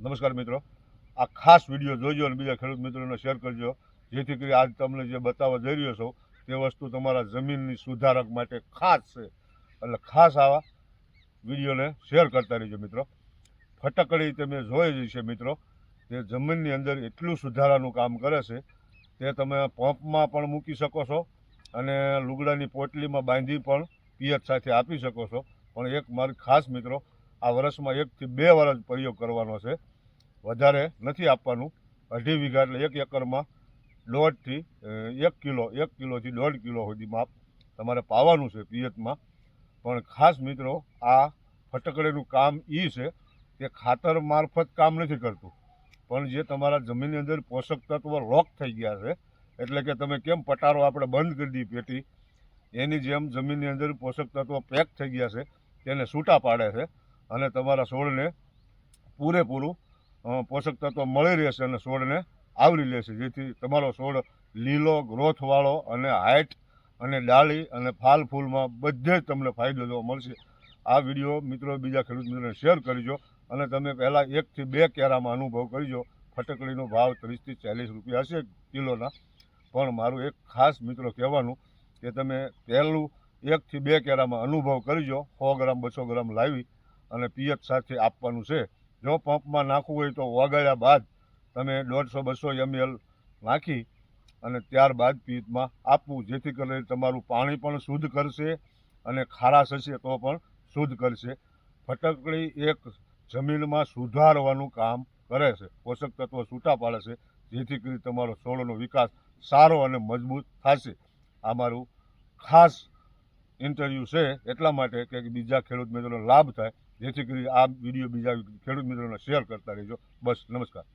નમસ્કાર મિત્રો, આ ખાસ વિડીયો જોઈજો અને બીજા ખેડૂત મિત્રોને શેર કરજો, જેથી કરી આજ તમને જે બતાવવા જઈ રહ્યો છો તે વસ્તુ તમારા જમીનની સુધારક માટે ખાસ છે. એટલે ખાસ આવા વિડીયોને શેર કરતા રહીજો મિત્રો. ફટકડી તમે જોઈ છે મિત્રો, તે જમીનની અંદર એટલું સુધારાનું કામ કરે છે તે તમે પંપમાં પણ મૂકી શકો છો અને લુગડાની પોટલીમાં બાંધી પણ પિયત સાથે આપી શકો છો. પણ એક મારી ખાસ મિત્રો, આ વર્ષમાં 1 થી 2 વાર જ પ્રયોગ કરવાનો છે, વધારે નથી આપવાનું. 2.5 વીઘા એટલે 1 એકરમાં 1 કિલોથી 1.5 કિલો સુધી માપ તમારે પાવાનું છે પિયતમાં. પણ ખાસ મિત્રો, આ ફટકડીનું કામ એ છે કે ખાતર મારફત કામ નથી કરતું, પણ જે તમારા જમીનની અંદર પોષક તત્વો લોક થઈ ગયા છે, એટલે કે તમે કેમ પટારો આપણે બંધ કરી દી પેટી, એની જેમ જમીનની અંદર પોષક તત્વો પેક થઈ ગયા છે, તેને છૂટા પાડે છે અને તમારા છોડને પૂરેપૂરું પોષક તત્વો મળી રહેશે અને છોડને આવરી લેશે, જેથી તમારો છોડ લીલો, ગ્રોથવાળો અને હાઇટ અને ડાળી અને ફાલ ફૂલમાં બધે જ તમને ફાયદો જોવા મળશે. આ વિડીયો મિત્રો બીજા ખેડૂત મિત્રોને શેર કરજો અને તમે પહેલાં 1 થી 2 કેરામાં અનુભવ કરજો. ફટકડીનો ભાવ 30 થી 40 રૂપિયા હશે કિલોના. પણ મારું એક ખાસ મિત્રો કહેવાનું કે તમે પહેલું 1 થી 2 કેરામાં અનુભવ કરજો. 100 ગ્રામ 200 ગ્રામ લાવી અને પિયત સાથે આપવાનું છે. જો પંપમાં નાખવું હોય તો ઓગાળ્યા બાદ તમે 150-200 ml નાખી અને ત્યારબાદ પિયતમાં આપવું, જેથી કરીને તમારું પાણી પણ શુદ્ધ કરશે અને ખારાશ હશે તો પણ શુદ્ધ કરશે. ફટકડી એક જમીનમાં સુધારવાનું કામ કરે છે, પોષક તત્વો છૂટા પાડે છે, જેથી કરી તમારો છોડનો વિકાસ સારો અને મજબૂત થશે. આ મારું ખાસ ઇન્ટરવ્યૂ છે એટલા માટે કે બીજા ખેડૂત મિત્રોને લાભ થાય, જેથી કરી આ વિડીયો બીજા ખેડૂત મિત્રોને શેર કરતા રહેજો. બસ, નમસ્કાર.